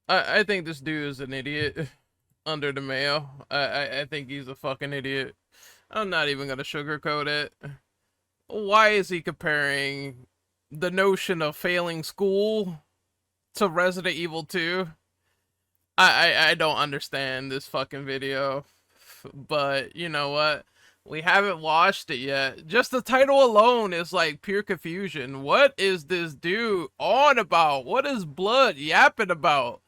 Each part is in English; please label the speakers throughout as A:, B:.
A: I think this dude is an idiot under the Mayo. I think he's a fucking idiot. I'm not even gonna sugarcoat it. Why is he comparing the notion of failing school to Resident Evil 2? I don't understand this fucking video. But you know what? We haven't watched it yet. Just the title alone is like pure confusion. What is this dude on about? What is Blood yapping about?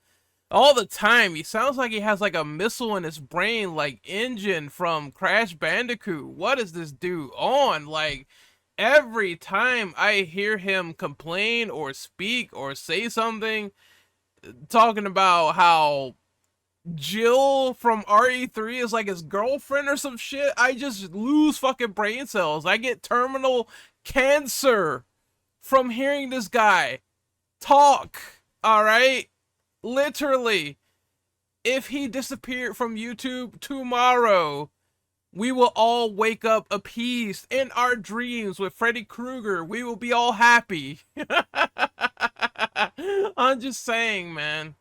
A: All the time. He sounds like he has like a missile in his brain, like Engine from Crash Bandicoot. What is this dude on? Like, every time I hear him complain or speak or say something, talking about how Jill from RE3 is like his girlfriend or some shit, I just lose fucking brain cells. I get terminal cancer from hearing this guy talk. All right? Literally, if he disappeared from YouTube tomorrow, we will all wake up appeased in our dreams with Freddy Krueger. We will be all happy. I'm just saying, man.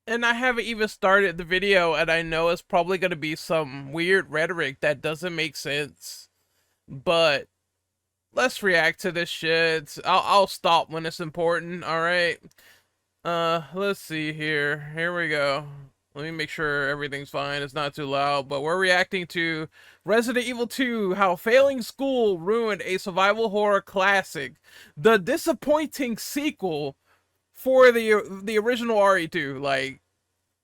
A: And I haven't even started the video, and I know it's probably going to be some weird rhetoric that doesn't make sense. But let's react to this shit. I'll stop when it's important, alright? Let's see here. Here we go. Let me make sure everything's fine. It's not too loud. But we're reacting to Resident Evil 2, how failing school ruined a survival horror classic. The disappointing sequel for the original RE2. Like,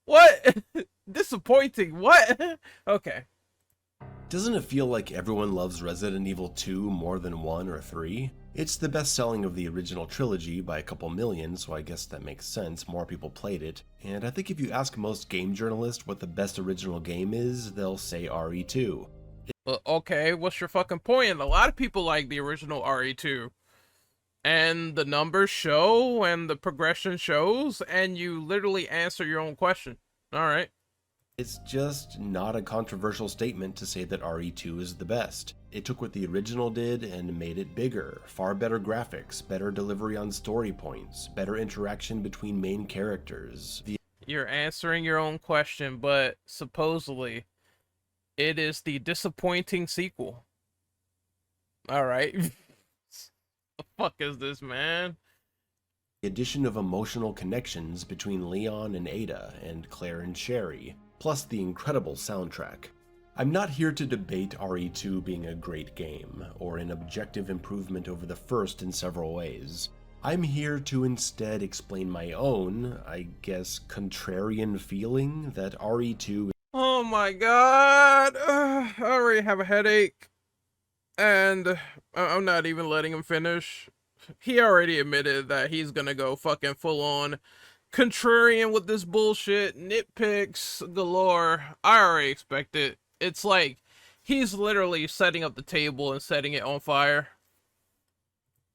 A: what? Disappointing. What? Okay.
B: Doesn't it feel like everyone loves Resident Evil 2 more than 1 or 3? It's the best selling of the original trilogy by a couple million, so I guess that makes sense, more people played it. And I think if you ask most game journalists what the best original game is, they'll say RE2.
A: Okay, what's your fucking point? A lot of people like the original RE2. And the numbers show, and the progression shows, and you literally answer your own question. Alright.
B: It's just not a controversial statement to say that RE2 is the best. It took what the original did and made it bigger, far better graphics, better delivery on story points, better interaction between main characters.
A: You're answering your own question, but supposedly it is the disappointing sequel. Alright. The fuck is this, man?
B: The addition of emotional connections between Leon and Ada and Claire and Sherry, plus the incredible soundtrack. I'm not here to debate RE2 being a great game, or an objective improvement over the first in several ways. I'm here to instead explain my own, I guess, contrarian feeling that RE2...
A: Oh my god! I already have a headache. And I'm not even letting him finish. He already admitted that he's gonna go fucking full on contrarian with this bullshit, nitpicks galore. I already expect it. It's like he's literally setting up the table and setting it on fire.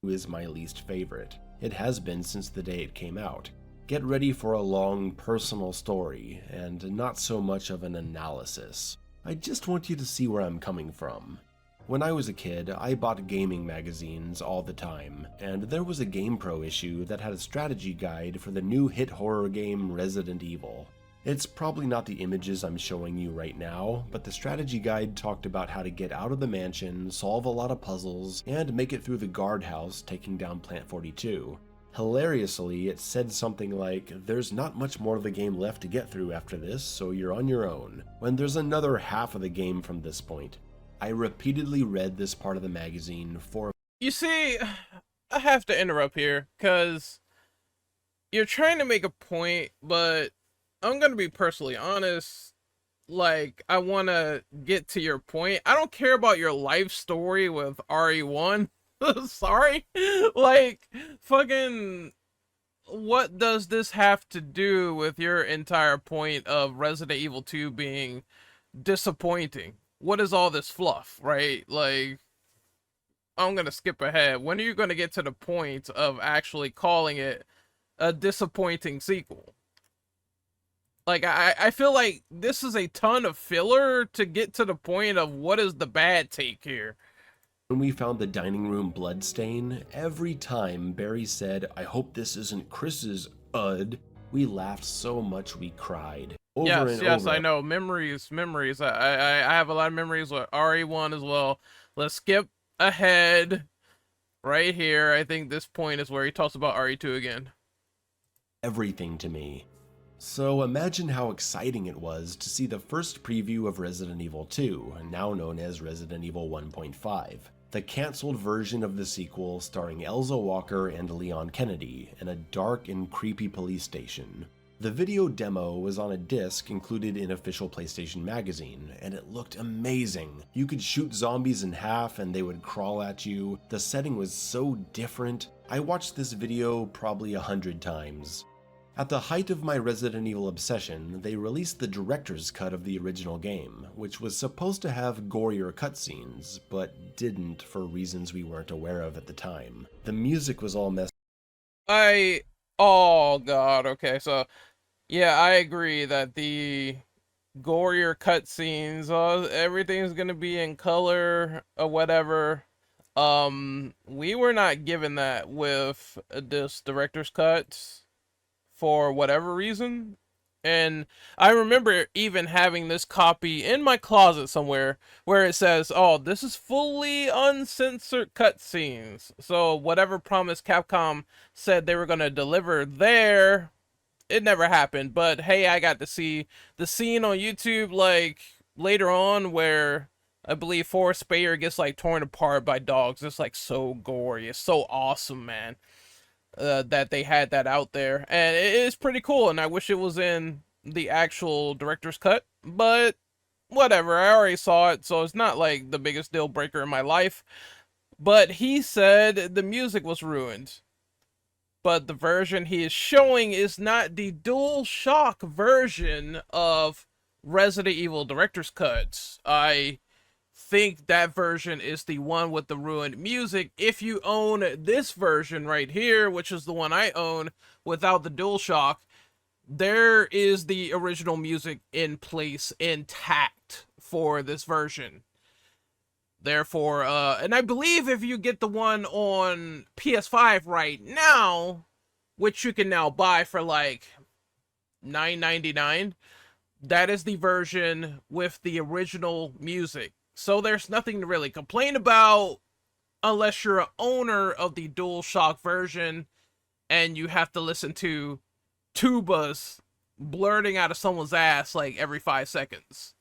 B: is my least favorite. It has been since the day it came out. Get ready for a long personal story, and not so much of an analysis. I just want you to see where I'm coming from. When I was a kid, I bought gaming magazines all the time, and there was a GamePro issue that had a strategy guide for the new hit horror game Resident Evil. It's probably not the images I'm showing you right now, but the strategy guide talked about how to get out of the mansion, solve a lot of puzzles, and make it through the guardhouse taking down Plant 42. Hilariously, it said something like, there's not much more of the game left to get through after this, so you're on your own, when there's another half of the game from this point. I repeatedly read this part of the magazine for...
A: You see, I have to interrupt here, because you're trying to make a point, but I'm going to be personally honest. Like, I want to get to your point. I don't care about your life story with RE1. Sorry. Like, fucking, what does this have to do with your entire point of Resident Evil 2 being disappointing? What is all this fluff, right? Like, I'm gonna skip ahead. When are you gonna get to the point of actually calling it a disappointing sequel? Like, I feel like this is a ton of filler to get to the point of what is the bad take here.
B: When we found the dining room bloodstain, every time Barry said, I hope this isn't Chris's UD, We laughed so much we cried. Over
A: Yes,
B: and
A: yes,
B: over.
A: I know. Memories, memories. I have a lot of memories with RE1 as well. Let's skip ahead right here. I think this point is where he talks about RE2 again.
B: Everything to me. So imagine how exciting it was to see the first preview of Resident Evil 2, now known as Resident Evil 1.5. The cancelled version of the sequel starring Elza Walker and Leon Kennedy in a dark and creepy police station. The video demo was on a disc included in official PlayStation Magazine, and it looked amazing. You could shoot zombies in half and they would crawl at you. The setting was so different. I watched this video probably 100 times. At the height of my Resident Evil obsession, they released the director's cut of the original game, which was supposed to have gorier cutscenes, but didn't for reasons we weren't aware of at the time. The music was all messed.
A: Oh god, okay, so yeah, I agree that the gorier cutscenes, everything's gonna be in color or whatever. We were not given that with this director's cut for whatever reason. And I remember even having this copy in my closet somewhere where it says, oh, this is fully uncensored cutscenes. So whatever promise Capcom said they were going to deliver there, it never happened. But hey, I got to see the scene on YouTube like later on where I believe Forrest Speyer gets like torn apart by dogs. It's like so gory. It's so awesome, man. That they had that out there, and it is pretty cool, and I wish it was in the actual director's cut, but whatever, I already saw it, so it's not like the biggest deal breaker in my life. But he said the music was ruined, but the version he is showing is not the DualShock version of Resident Evil director's cuts. I think that version is the one with the ruined music. If you own this version right here, which is the one I own without the DualShock, there is the original music in place intact for this version. Therefore, and I believe if you get the one on PS5 right now, which you can now buy for like $9.99, that is the version with the original music. So there's nothing to really complain about unless you're an owner of the DualShock version and you have to listen to tubas blurting out of someone's ass like every 5 seconds.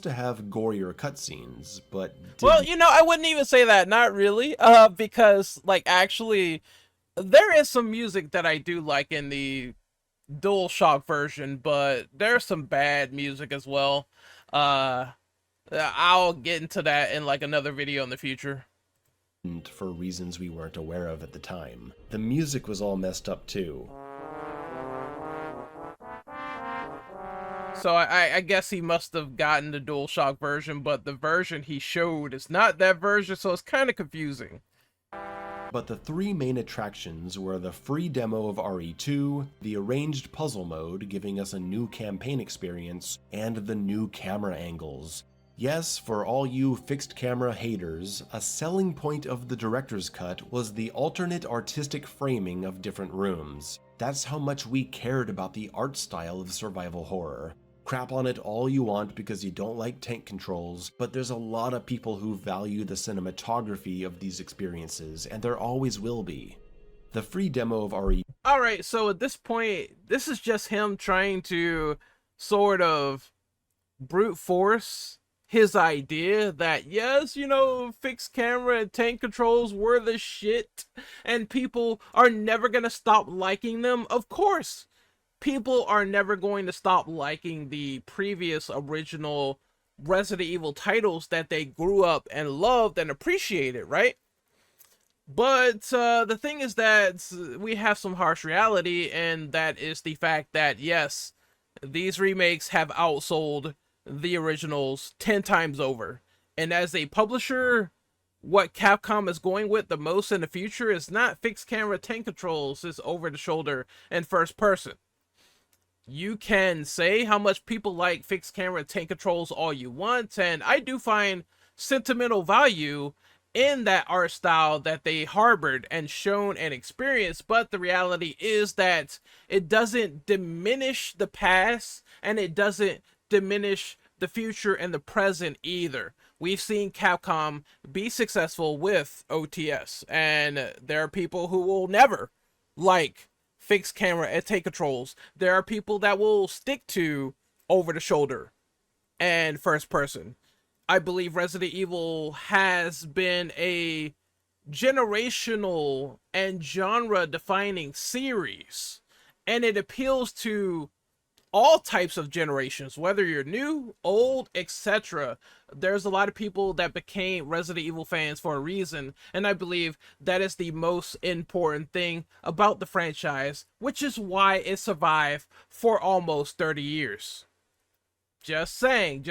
B: To have gorier cutscenes, but
A: well, you know, I wouldn't even say that, not really, because like actually there is some music that I do like in the DualShock version, but there's some bad music as well. I'll get into that in like another video in the future.
B: For reasons we weren't aware of at the time. The music was all messed up too.
A: So I guess he must have gotten the DualShock version, but the version he showed is not that version, so it's kind of confusing.
B: But the three main attractions were the free demo of RE2, the arranged puzzle mode giving us a new campaign experience, and the new camera angles. Yes, for all you fixed camera haters, a selling point of the director's cut was the alternate artistic framing of different rooms. That's how much we cared about the art style of survival horror. Crap on it all you want because you don't like tank controls, but there's a lot of people who value the cinematography of these experiences, and there always will be. The free demo of RE.
A: Alright, so at this point, this is just him trying to sort of brute force his idea that yes, you know, fixed camera and tank controls were the shit and people are never gonna stop liking them. Of course, people are never going to stop liking the previous original Resident Evil titles that they grew up and loved and appreciated, right? But the thing is that we have some harsh reality, and that is the fact that yes, these remakes have outsold the originals 10 times over. And as a publisher, what Capcom is going with the most in the future is not fixed camera tank controls, it's over the shoulder and first person. You can say how much people like fixed camera tank controls all you want, and I do find sentimental value in that art style that they harbored and shown and experienced, but the reality is that it doesn't diminish the past and it doesn't diminish the future and the present either. We've seen Capcom be successful with OTS, and there are people who will never like fixed camera and take controls. There are people that will stick to over the shoulder and first person. I believe Resident Evil has been a generational and genre defining series, and it appeals to all types of generations, whether you're new, old, etc. There's a lot of people that became Resident Evil fans for a reason, and I believe that is the most important thing about the franchise, which is why it survived for almost 30 years. Just saying,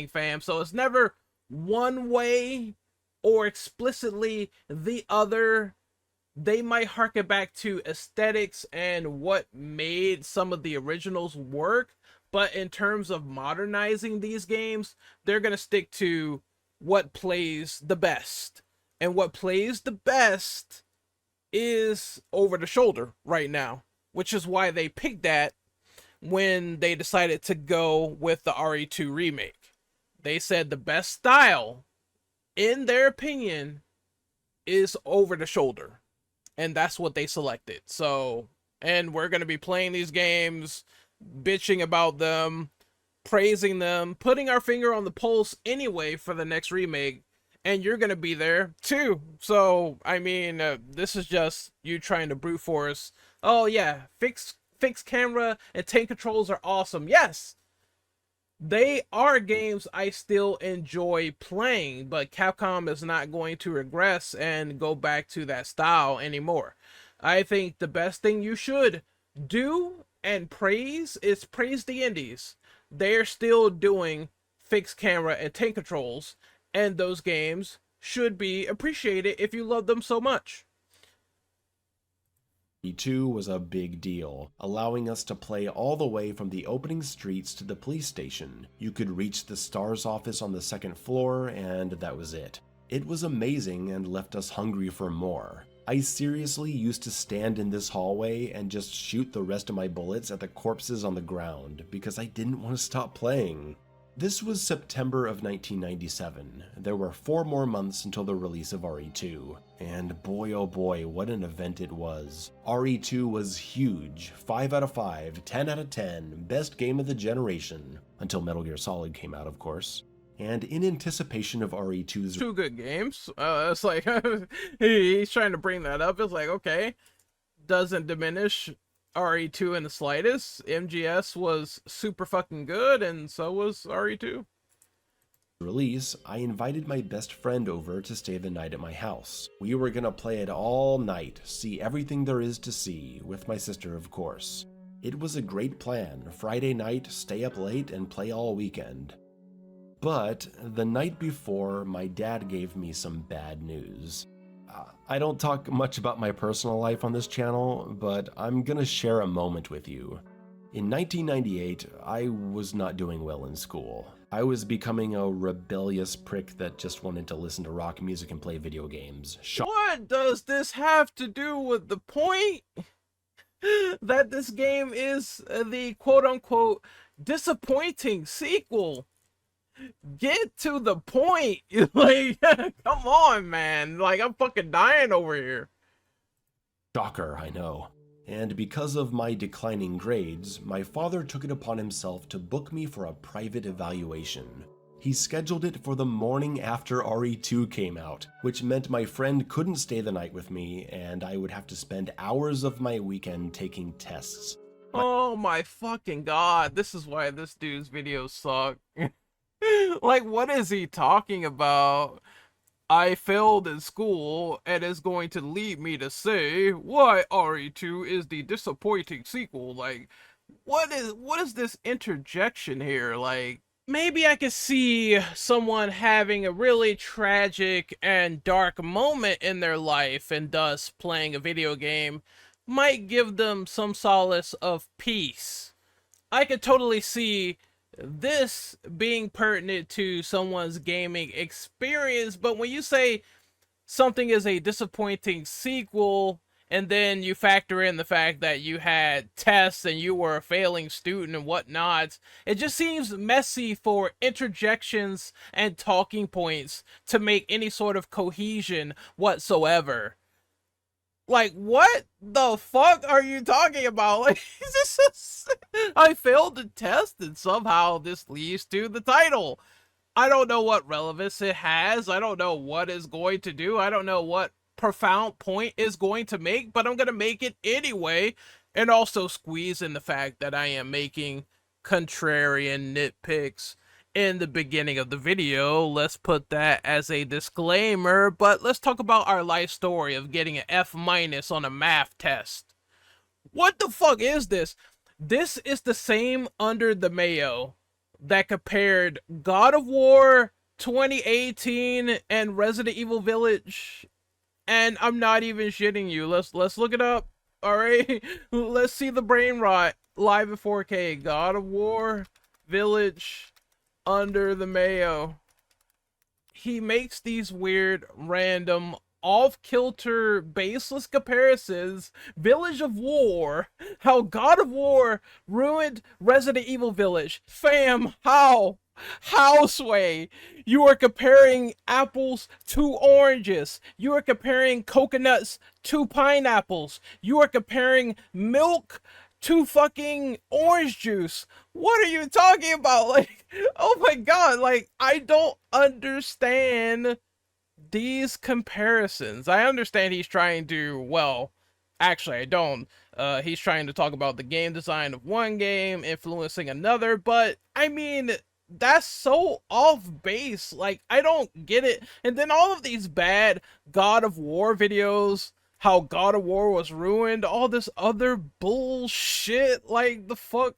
A: fam. So it's never one way or explicitly the other. They might harken back to aesthetics and what made some of the originals work, but in terms of modernizing these games, they're going to stick to what plays the best. And what plays the best is over the shoulder right now, which is why they picked that when they decided to go with the RE2 remake. They said the best style, in their opinion, is over the shoulder. And that's what they selected. So, and we're going to be playing these games, bitching about them, praising them, putting our finger on the pulse anyway for the next remake. And you're going to be there too. So, I mean, this is just you trying to brute force. Oh yeah, fixed camera and tank controls are awesome. Yes, they are games I still enjoy playing, but Capcom is not going to regress and go back to that style anymore. I think the best thing you should do and praise is praise the indies. They're still doing fixed camera and tank controls, and those games should be appreciated if you love them so much.
B: RE2 was a big deal, allowing us to play all the way from the opening streets to the police station. You could reach the STARS office on the second floor, and that was it. It was amazing and left us hungry for more. I seriously used to stand in this hallway and just shoot the rest of my bullets at the corpses on the ground because I didn't want to stop playing. This was September of 1997. There were 4 more months until the release of RE2, and boy oh boy, what an event it was. RE2 was huge, 5 out of 5, 10 out of 10, best game of the generation, until Metal Gear Solid came out, of course. And in anticipation of RE2's
A: 2 good games, it's like, he's trying to bring that up, it's like, okay, doesn't diminish RE2 in the slightest. MGS was super fucking good, and so was RE2.
B: Release, I invited my best friend over to stay the night at my house. We were gonna play it all night, see everything there is to see, with my sister of course. It was a great plan, Friday night, stay up late and play all weekend. But the night before, my dad gave me some bad news. I don't talk much about my personal life on this channel, but I'm gonna share a moment with you. In 1998, I was not doing well in school. I was becoming a rebellious prick that just wanted to listen to rock music and play video games.
A: What does this have to do with the point that this game is the quote-unquote disappointing sequel? Get to the point. Like, come on, man. Like, I'm fucking dying over here.
B: Shocker, I know. And because of my declining grades, my father took it upon himself to book me for a private evaluation. He scheduled it for the morning after RE2 came out, which meant my friend couldn't stay the night with me, and I would have to spend hours of my weekend taking tests.
A: Oh my fucking god. This is why this dude's videos suck. Like, what is he talking about? I failed in school and is going to lead me to say why RE2 is the disappointing sequel. Like, what is this interjection here? Like, maybe I could see someone having a really tragic and dark moment in their life, and thus playing a video game might give them some solace of peace. I could totally see this being pertinent to someone's gaming experience, but when you say something is a disappointing sequel, and then you factor in the fact that you had tests and you were a failing student and whatnot. It just seems messy for interjections and talking points to make any sort of cohesion whatsoever. Like, what the fuck are you talking about? Like, this is, I failed the test and somehow this leads to the title. I don't know what relevance it has. I don't know what it's going to do. I don't know what profound point is going to make, but I'm going to make it anyway. And also squeeze in the fact that I am making contrarian nitpicks in the beginning of the video. Let's put that as a disclaimer, but let's talk about our life story of getting an F- on a math test. What the fuck is this? This is the same under the Mayo that compared God of War 2018 and Resident Evil Village, and I'm not even shitting you. Let's look it up. All right, let's see the brain rot live in 4K. God of War Village under the Mayo. He makes these weird, random, off-kilter, baseless comparisons. Village of War, how God of War ruined Resident Evil Village. Fam, how? How, Sway? You are comparing apples to oranges. You are comparing coconuts to pineapples. You are comparing milk to fucking orange juice. What are you talking about? Like, oh my god, like, I don't understand these comparisons. I understand he's trying to, well, actually, I don't. He's trying to talk about the game design of one game influencing another, but I mean, that's so off base. Like, I don't get it. And then all of these bad God of War videos, how God of War was ruined, all this other bullshit. Like, the fuck?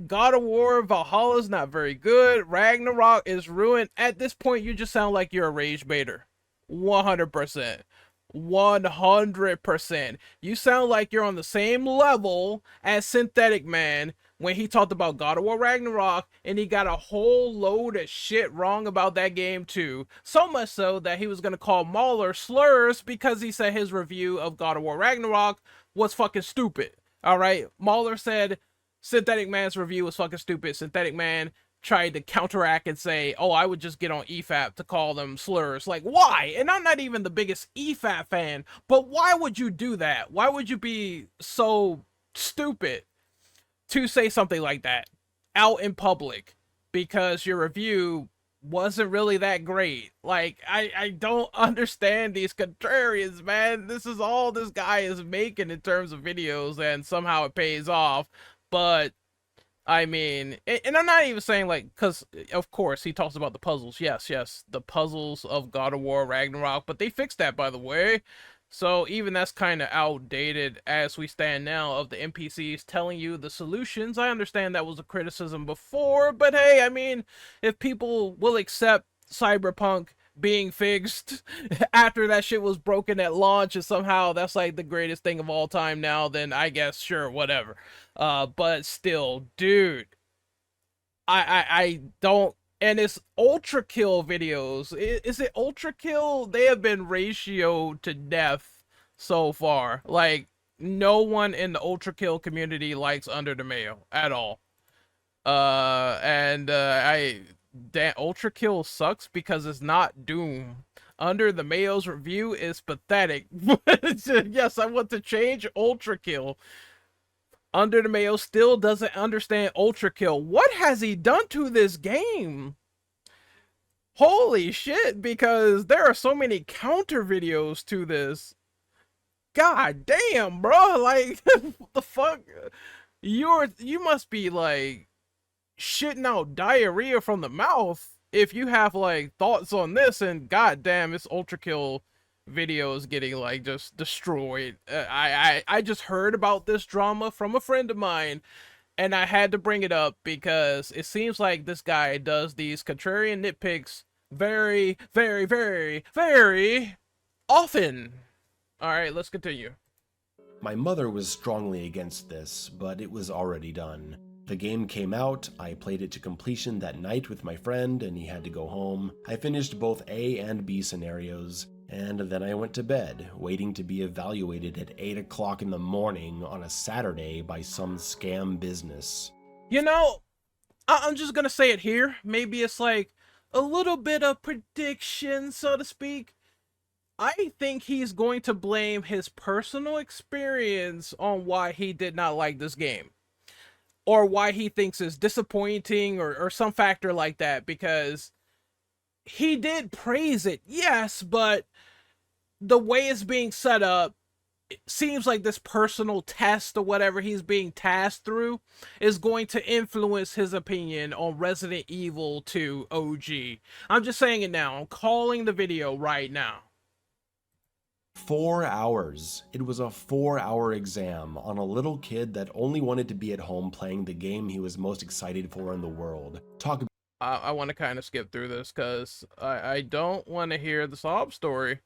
A: God of War Valhalla is not very good. Ragnarok is ruined. At this point, you just sound like you're a rage baiter. 100%. 100%. You sound like you're on the same level as Synthetic Man when he talked about God of War Ragnarok, and he got a whole load of shit wrong about that game too. So much so that he was going to call Mauler slurs because he said his review of God of War Ragnarok was fucking stupid. Alright? Mauler said Synthetic Man's review was fucking stupid. Synthetic Man tried to counteract and say, oh, I would just get on EFAP to call them slurs. Like, why? And I'm not even the biggest EFAP fan, but why would you do that? Why would you be so stupid to say something like that out in public because your review wasn't really that great? Like, I don't understand these contrarians, man. This is all this guy is making in terms of videos, and somehow it pays off. But I mean, and I'm not even saying, like, because of course he talks about the puzzles. Yes, the puzzles of God of War Ragnarok, but they fixed that, by the way. So even that's kind of outdated as we stand now of the NPCs telling you the solutions. I understand that was a criticism before, but hey, I mean, if people will accept Cyberpunk being fixed after that shit was broken at launch and somehow that's like the greatest thing of all time now, then I guess sure, whatever. But still, dude, I don't. And it's ultra kill videos. Is it ultra kill? They have been ratioed to death so far. Like, no one in the ultra kill community likes Under the Mayo at all. That ultra kill sucks because it's not Doom. Under the Mayo's review is pathetic. Yes, I want to change ultra kill. Under the Mayo still doesn't understand ultra kill. What has he done to this game? Holy shit, because there are so many counter videos to this. God damn, bro. Like, what the fuck? You must be like shitting out diarrhea from the mouth if you have like thoughts on this, and goddamn, this ultra kill video is getting like just destroyed. I just heard about this drama from a friend of mine, and I had to bring it up because it seems like this guy does these contrarian nitpicks very, very, very, very often. All right, let's continue.
B: My mother was strongly against this, but it was already done. The game came out, I played it to completion that night with my friend, and he had to go home. I finished both A and B scenarios. And then I went to bed, waiting to be evaluated at 8 o'clock in the morning on a Saturday by some scam business.
A: You know, I'm just gonna say it here. Maybe it's like a little bit of prediction, so to speak. I think he's going to blame his personal experience on why he did not like this game. Or why he thinks it's disappointing or some factor like that. Because he did praise it, yes, but the way it's being set up, it seems like this personal test or whatever he's being tasked through is going to influence his opinion on Resident Evil 2 OG. I'm just saying it now. I'm calling the video right now.
B: 4 hours. It was a 4-hour exam on a little kid that only wanted to be at home playing the game he was most excited for in the world. Talk
A: I want to kind of skip through this because I don't want to hear the sob story.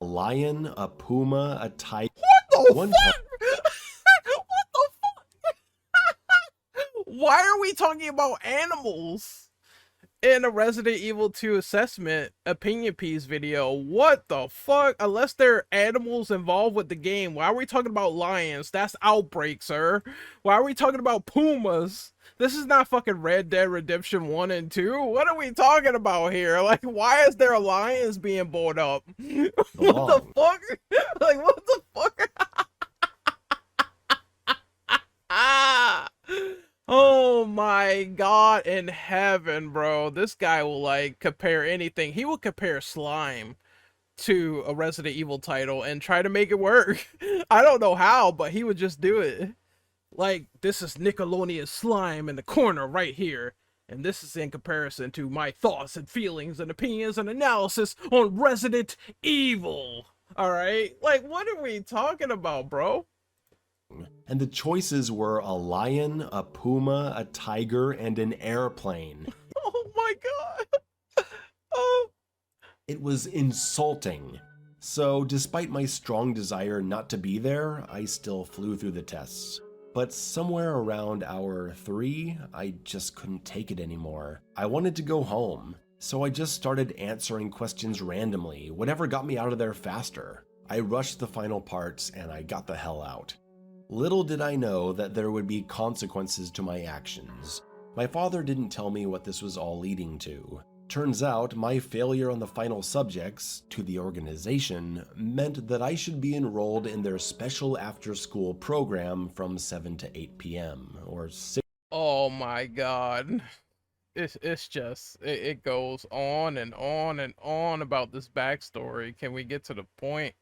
B: a lion, a puma, a tiger.
A: What the
B: One
A: fuck? What the fuck? Why are we talking about animals in a Resident Evil 2 assessment opinion piece video? What the fuck? Unless there are animals involved with the game, why are we talking about lions? That's Outbreak, sir. Why are we talking about pumas? This is not fucking Red Dead Redemption 1 and 2. What are we talking about here? Like, why is there lions being brought up? What the fuck? Like, what the fuck? Ah! Oh my god in heaven, bro. This guy will, like, compare anything. He will compare slime to a Resident Evil title and try to make it work. I don't know how, but he would just do it. Like, this is Nickelodeon slime in the corner right here. And this is in comparison to my thoughts and feelings and opinions and analysis on Resident Evil. Alright? Like, what are we talking about, bro?
B: And the choices were a lion, a puma, a tiger, and an airplane.
A: Oh my god. Oh.
B: It was insulting. So, despite my strong desire not to be there, I still flew through the tests. But somewhere around hour 3, I just couldn't take it anymore. I wanted to go home, so I just started answering questions randomly, whatever got me out of there faster. I rushed the final parts and I got the hell out. Little did I know that there would be consequences to my actions. My father didn't tell me what this was all leading to. Turns out, my failure on the final subjects, to the organization, meant that I should be enrolled in their special after-school program from 7 to 8 p.m., or 6.
A: Oh my god. It's just, it goes on and on and on about this backstory. Can we get to the point?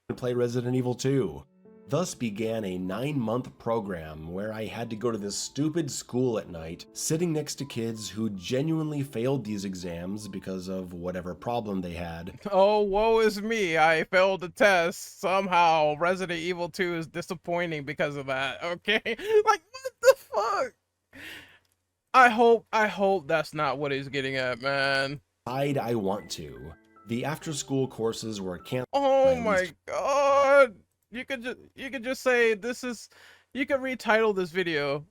B: To play Resident Evil 2. Thus began a 9-month program where I had to go to this stupid school at night, sitting next to kids who genuinely failed these exams because of whatever problem they had.
A: Oh, woe is me. I failed the test. Somehow Resident Evil 2 is disappointing because of that. Okay? Like, what the fuck? I hope that's not what he's getting at, man.
B: I want to. The after-school courses were canceled.
A: Oh my god. You could just say this is, you could retitle this video.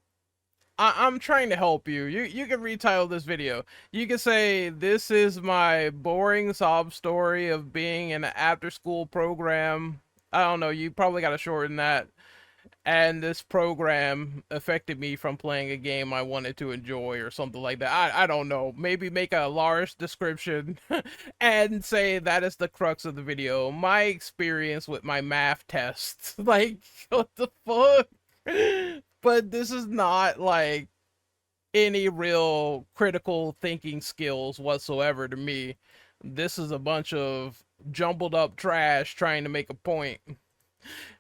A: I'm trying to help you. You can retitle this video. You can say, this is my boring sob story of being in an after school program. I don't know, you probably gotta shorten that. And this program affected me from playing a game I wanted to enjoy or something like that. I don't know. Maybe make a large description and say that is the crux of the video. My experience with my math tests. Like, what the fuck? But this is not like any real critical thinking skills whatsoever to me. This is a bunch of jumbled up trash trying to make a point.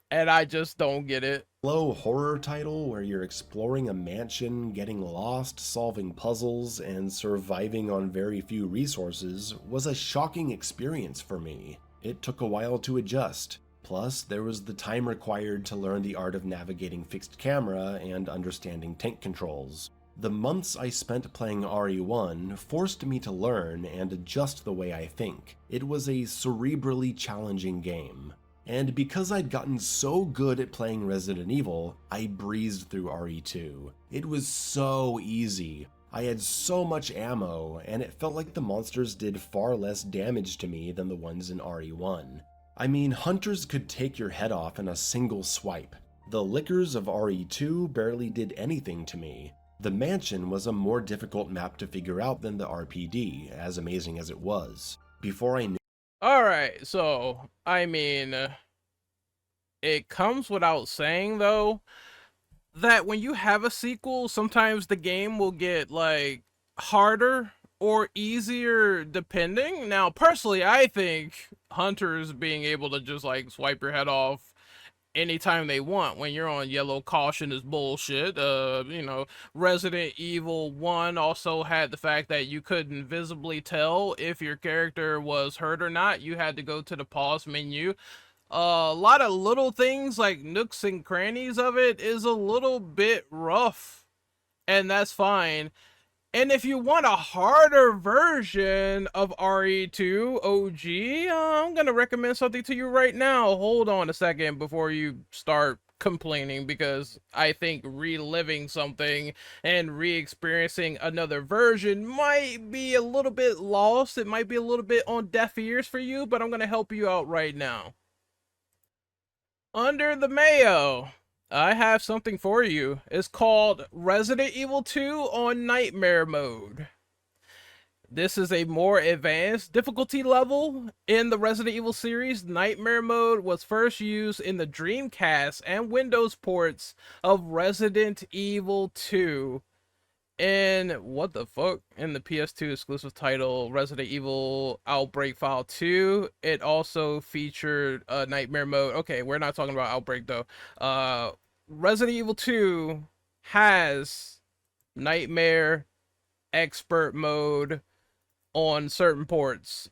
A: And I just don't get it.
B: Slow horror title where you're exploring a mansion, getting lost, solving puzzles, and surviving on very few resources was a shocking experience for me. It took a while to adjust. Plus, there was the time required to learn the art of navigating fixed camera and understanding tank controls. The months I spent playing RE1 forced me to learn and adjust the way I think. It was a cerebrally challenging game. And because I'd gotten so good at playing Resident Evil, I breezed through RE2. It was so easy. I had so much ammo, and it felt like the monsters did far less damage to me than the ones in RE1. I mean, hunters could take your head off in a single swipe. The lickers of RE2 barely did anything to me. The mansion was a more difficult map to figure out than the RPD, as amazing as it was. Before I knew
A: Alright, so, I mean, it comes without saying, though, that when you have a sequel, sometimes the game will get, like, harder or easier depending. Now, personally, I think hunters being able to just, like, swipe your head off anytime they want when you're on yellow caution is bullshit. You know, Resident Evil 1 also had the fact that you couldn't visibly tell if your character was hurt or not. You had to go to the pause menu. A lot of little things like nooks and crannies of it is a little bit rough, and that's fine. And if you want a harder version of RE2 OG, I'm gonna recommend something to you right now. Hold on a second before you start complaining, because I think reliving something and re-experiencing another version might be a little bit lost. It might be a little bit on deaf ears for you, but I'm gonna help you out right now. Under the Mayo, I have something for you. It's called Resident Evil 2 on Nightmare Mode. This is a more advanced difficulty level in the Resident Evil series. Nightmare Mode was first used in the Dreamcast and Windows ports of Resident Evil 2. And what the fuck? In the PS2 exclusive title Resident Evil Outbreak File 2, it also featured Nightmare Mode. Okay, we're not talking about Outbreak though. Resident Evil 2 has Nightmare Expert Mode on certain ports.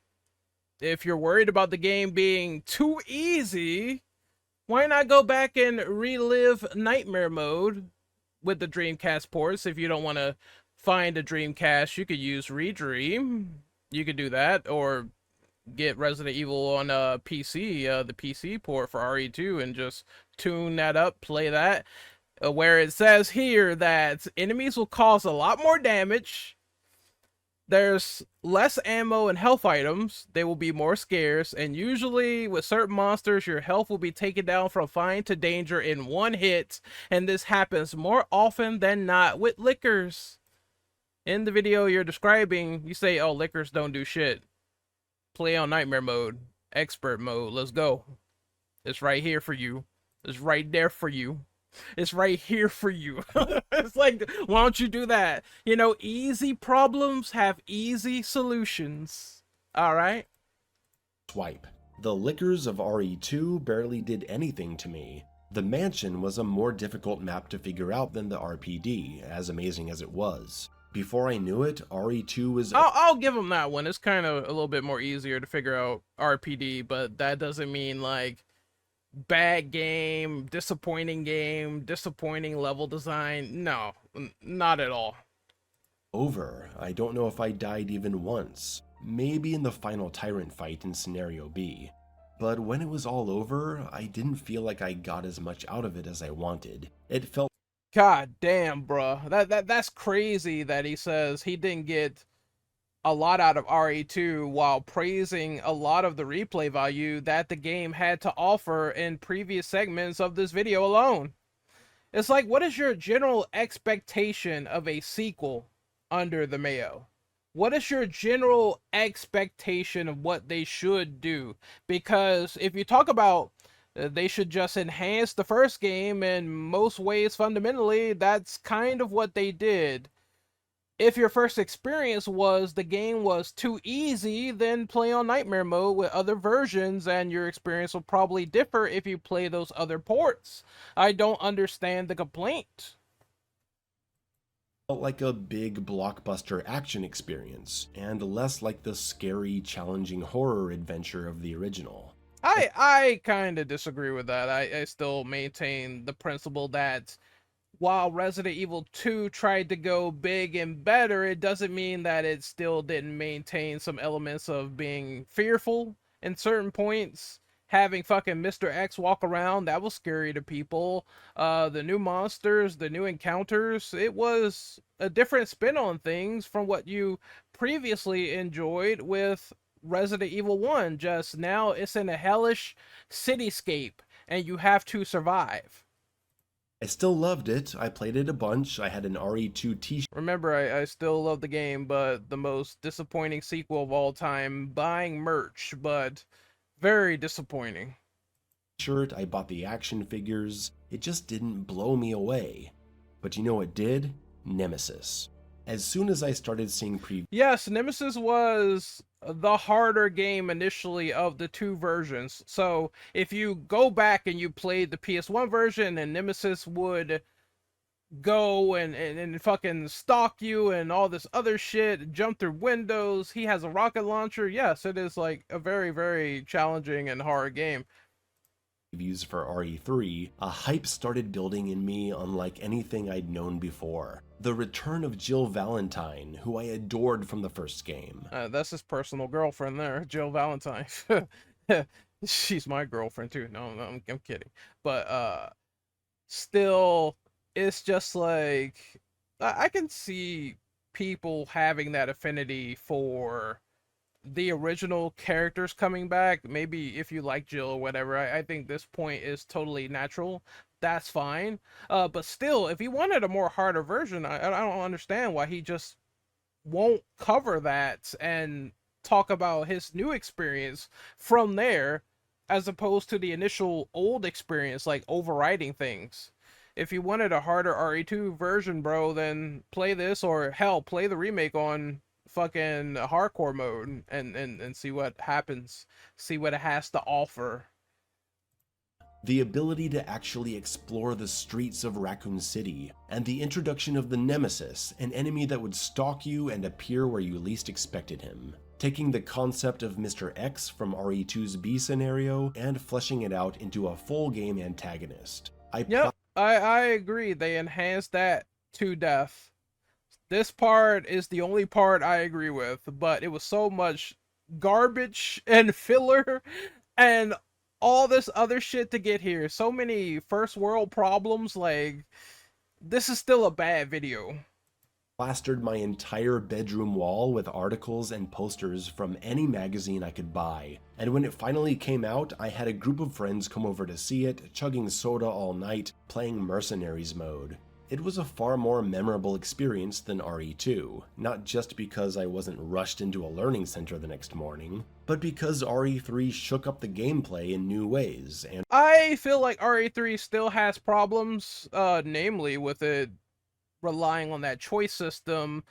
A: If you're worried about the game being too easy, why not go back and relive Nightmare Mode with the Dreamcast ports? If you don't want to find a Dreamcast, you could use Redream. You could do that, or get Resident Evil on a PC, the PC port for RE2, and just tune that up, play that. Where it says here that enemies will cause a lot more damage. There's less ammo and health items. They will be more scarce, and usually with certain monsters, your health will be taken down from fine to danger in one hit, and this happens more often than not with lickers. In the video you're describing, you say, oh, lickers don't do shit. Play on Nightmare Mode, Expert Mode, let's go. It's right here for you. It's right there for you. It's right here for you. It's like, why don't you do that? You know, easy problems have easy solutions. All right?
B: swipe. The lickers of RE2 barely did anything to me. The mansion was a more difficult map to figure out than the RPD, as amazing as it was. Before I knew it, RE2 was...
A: I'll give them that one. It's kind of a little bit more easier to figure out RPD, but that doesn't mean, like, bad game, disappointing level design. No, not at all.
B: over. I don't know if I died even once. Maybe in the final tyrant fight in Scenario B. But when it was all over, I didn't feel like I got as much out of it as I wanted. It felt...
A: God damn, bruh. That's crazy that he says he didn't get a lot out of RE2 while praising a lot of the replay value that the game had to offer in previous segments of this video alone. It's like, what is your general expectation of a sequel under the Mayo? What is your general expectation of what they should do? Because if you talk about they should just enhance the first game in most ways fundamentally, that's kind of what they did. If your first experience was the game was too easy, then play on Nightmare Mode with other versions, and your experience will probably differ if you play those other ports. I don't understand the complaint.
B: felt like a big blockbuster action experience, and less like the scary, challenging horror adventure of the original.
A: I kind of disagree with that. I still maintain the principle that while Resident Evil 2 tried to go big and better, it doesn't mean that it still didn't maintain some elements of being fearful in certain points. having fucking Mr. X walk around, that was scary to people. The new monsters, the new encounters, it was a different spin on things from what you previously enjoyed with Resident Evil 1. Just now it's in a hellish cityscape and you have to survive.
B: I still loved it. I played it a bunch. I had an RE2
A: Remember, I still love the game, but the most disappointing sequel of all time, buying merch, but very disappointing.
B: t-shirt. I bought the action figures. It just didn't blow me away. But you know what did? Nemesis. As soon as I started seeing
A: Yes, Nemesis was the harder game initially of the two versions. So if you go back and you played the PS1 version, and Nemesis would go and fucking stalk you and all this other shit, jump through windows, he has a rocket launcher. Yes, it is like a very, very challenging and hard game.
B: previews for RE3, a hype started building in me unlike anything I'd known before. The return of Jill Valentine, who I adored from the first game.
A: That's his personal girlfriend there, Jill Valentine. She's my girlfriend too. No, I'm kidding. But still, it's just like I can see people having that affinity for the original characters coming back. Maybe if you like Jill or whatever, I think this point is totally natural. That's fine. But still, if he wanted a more harder version, I don't understand why he just won't cover that and talk about his new experience from there, as opposed to the initial old experience, like overriding things. If you wanted a harder RE2 version, bro, then play this, or hell, play the remake on fucking hardcore mode and see what happens. See what it has to offer.
B: The ability to actually explore the streets of Raccoon City, and the introduction of the Nemesis, an enemy that would stalk you and appear where you least expected him. Taking the concept of Mr. X from RE2's B scenario and fleshing it out into a full game antagonist.
A: I agree. They enhanced that to death. This part is the only part I agree with, but it was so much garbage and filler and all this other shit to get here. So many first world problems. Like, this is still a bad video.
B: Plastered my entire bedroom wall with articles and posters from any magazine I could buy, and when it finally came out, I had a group of friends come over to see it, chugging soda all night, playing Mercenaries mode. It was a far more memorable experience than RE2, not just because I wasn't rushed into a learning center the next morning, but because RE3 shook up the gameplay in new ways, and
A: I feel like RE3 still has problems, namely with it relying on that choice system.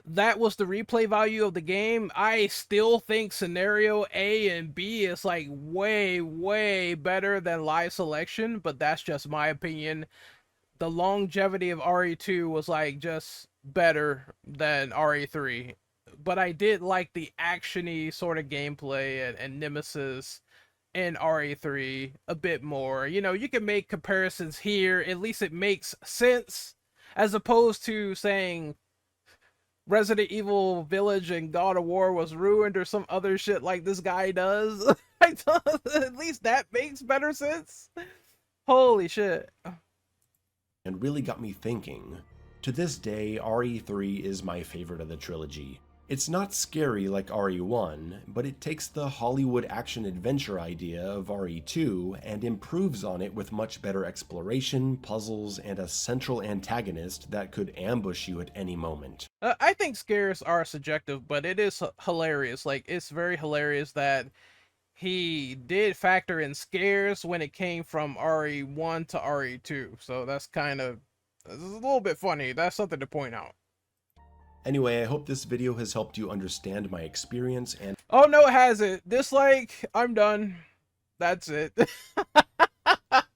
A: That was the replay value of the game. I still think scenario A and B is like way better than live selection, but that's just my opinion. The longevity of RE2 was like just better than RE3, but I did like the actiony sort of gameplay and Nemesis in RE3 a bit more. You know, you can make comparisons here. At least it makes sense, as opposed to saying Resident Evil Village and God of War was ruined or some other shit like this guy does. At least that makes better sense. Holy shit.
B: and really got me thinking. To this day, RE3 is my favorite of the trilogy. It's not scary like RE1, but it takes the Hollywood action-adventure idea of RE2 and improves on it with much better exploration, puzzles, and a central antagonist that could ambush you at any moment.
A: I think scares are subjective, but it is hilarious. Like, it's very hilarious that he did factor in scares when it came from RE1 to RE2. So that's kind of, it's a little bit funny. That's something to point out.
B: Anyway, I hope this video has helped you understand my experience and—
A: Oh no, it hasn't. Dislike, I'm done. That's it.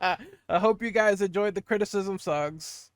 A: I hope you guys enjoyed the criticism, Suggs.